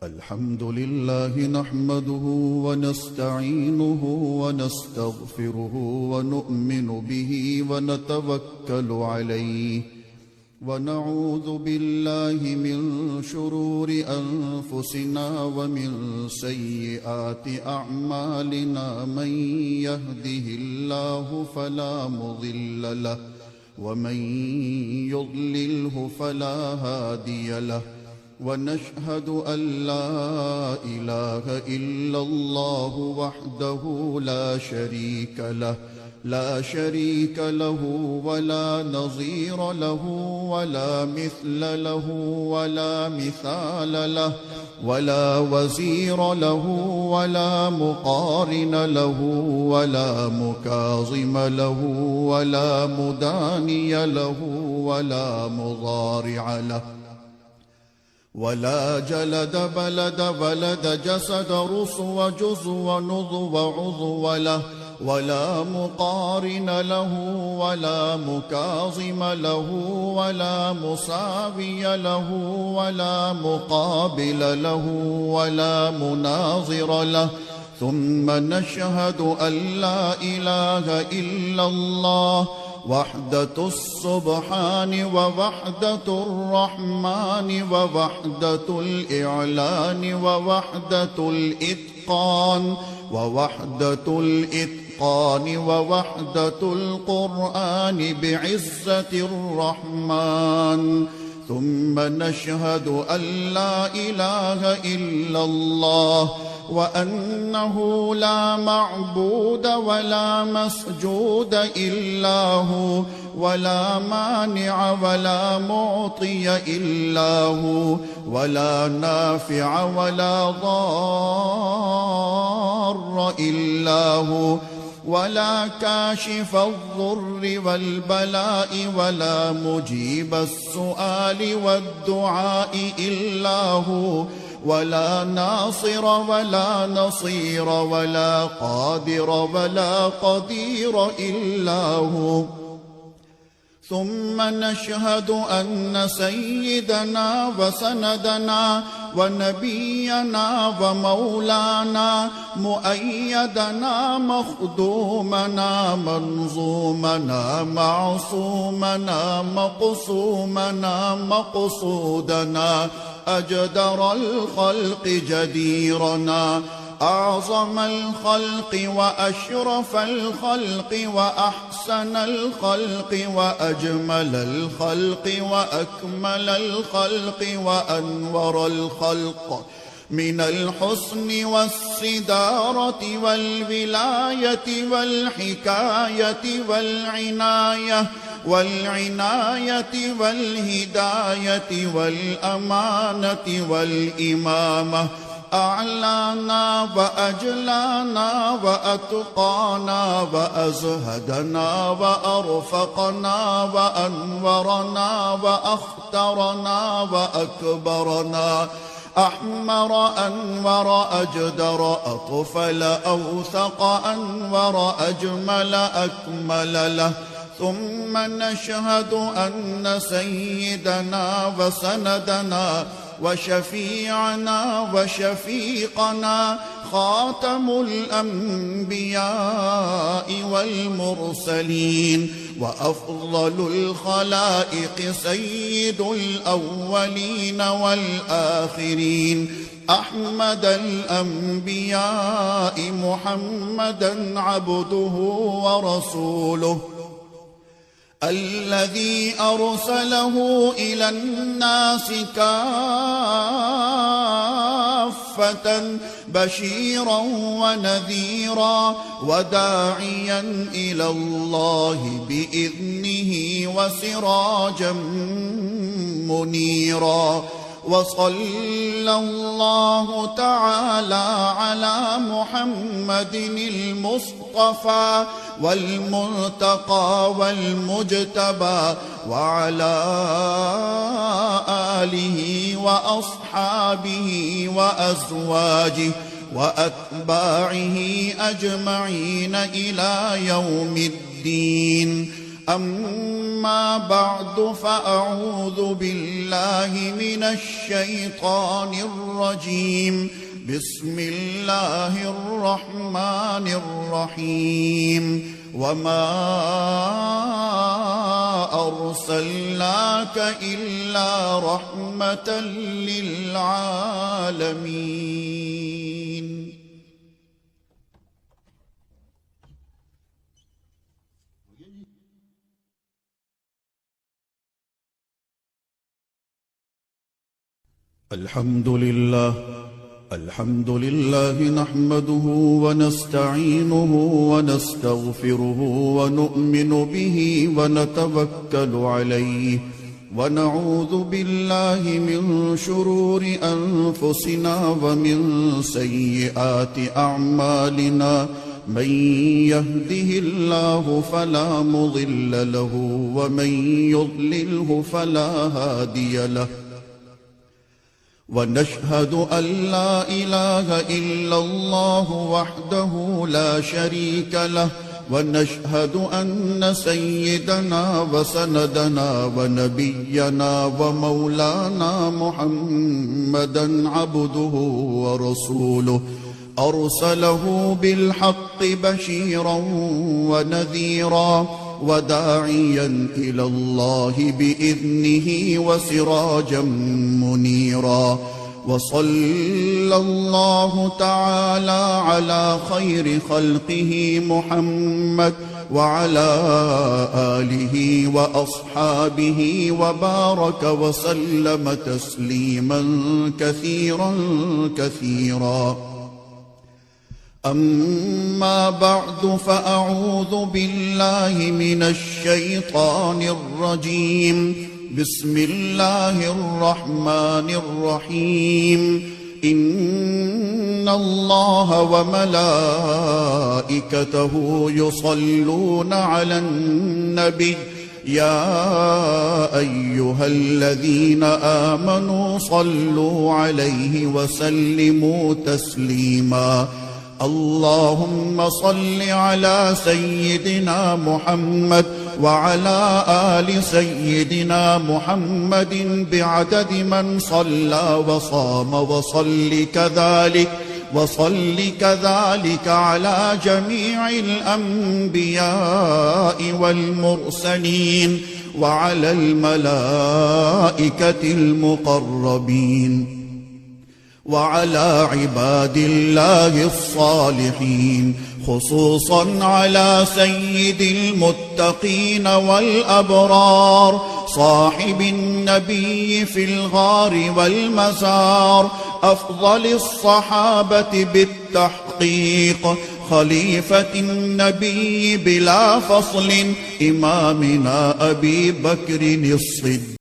الحمد لله نحمده ونستعينه ونستغفره ونؤمن به ونتوكل عليه ونعوذ بالله من شرور أنفسنا ومن سيئات أعمالنا من يهده الله فلا مضل له ومن يضلله فلا هادي له ونشهد أن لا إله إلا الله وحده لا شريك له ولا نظير له ولا مثل له ولا مثال له ولا وزير له ولا مقارن له ولا مكاظم له ولا مداني له ولا مضارع له ولا جلد بلد جسد رسو جزو نضو عضو له ولا مقارن له ولا مكاظم له ولا مساوي له ولا مقابل له ولا مناظر له ثم نشهد أن لا إله إلا الله وحدة السبحان ووحدة الرحمن ووحدة الإعلان ووحدة الإتقان ووحدة القرآن بعزة الرحمن ثم نشهد أن لا إله إلا الله وأنه لا معبود ولا مسجود إلا هو ولا مانع ولا معطي إلا هو ولا نافع ولا ضار إلا هو ولا كاشف الضر والبلاء ولا مجيب السؤال والدعاء إلا هو ولا ناصر ولا نصير ولا قادر ولا قدير إلا هو ثم نشهد أن سيدنا وسندنا ونبينا ومولانا مؤيدنا مخدومنا منظومنا معصومنا مقسومنا مقصودنا أجدر الخلق جديرنا أعظم الخلق وأشرف الخلق وأحسن الخلق وأجمل الخلق وأكمل الخلق وأنور الخلق من الحسن والصدارة والولاية والحكاية والعناية والهداية والأمانة والإمامة أعلانا وأجلانا وأتقانا وأزهدنا وأرفقنا وأنورنا وأخترنا وأكبرنا أحمر أنور أجدر أطفل أوثق أنور أجمل أكمل له ثم نشهد أن سيدنا وسندنا وشفيعنا وشفيقنا خاتم الأنبياء والمرسلين وأفضل الخلائق سيد الأولين والآخرين أحمد الأنبياء محمدا عبده ورسوله الذي أرسله إلى الناس كافة بشيرا ونذيرا وداعيا إلى الله بإذنه وسراجا منيرا وصلى الله تعالى على محمد المصطفى والمنتقى والمجتبى وعلى آله وأصحابه وأزواجه وأتباعه أجمعين إلى يوم الدين. أما بعد فأعوذ بالله من الشيطان الرجيم. بسم الله الرحمن الرحيم. وما أرسلناك إلا رحمة للعالمين. الحمد لله نحمده ونستعينه ونستغفره ونؤمن به ونتوكل عليه، ونعوذ بالله من شرور أنفسنا ومن سيئات أعمالنا. من يهده الله فلا مضل له ومن يضلله فلا هادي له، ونشهد أن لا إله إلا الله وحده لا شريك له، ونشهد أن سيدنا وسندنا ونبينا ومولانا محمدا عبده ورسوله، أرسله بالحق بشيرا ونذيرا وداعيا إلى الله بإذنه وسراجا منيرا. وصلى الله تعالى على خير خلقه محمد وعلى آله وأصحابه وبارك وسلم تسليما كثيرا كثيرا. أما بعد فأعوذ بالله من الشيطان الرجيم. بسم الله الرحمن الرحيم. إن الله وملائكته يصلون على النبي يا أيها الذين آمنوا صلوا عليه وسلموا تسليما. اللهم صل على سيدنا محمد وعلى آل سيدنا محمد بعدد من صلى وصام، وصل كذلك على جميع الأنبياء والمرسلين وعلى الملائكة المقربين وعلى عباد الله الصالحين، خصوصا على سيد المتقين والأبرار صاحب النبي في الغار والمزار، أفضل الصحابة بالتحقيق، خليفة النبي بلا فصل، إمامنا أبي بكر الصديق.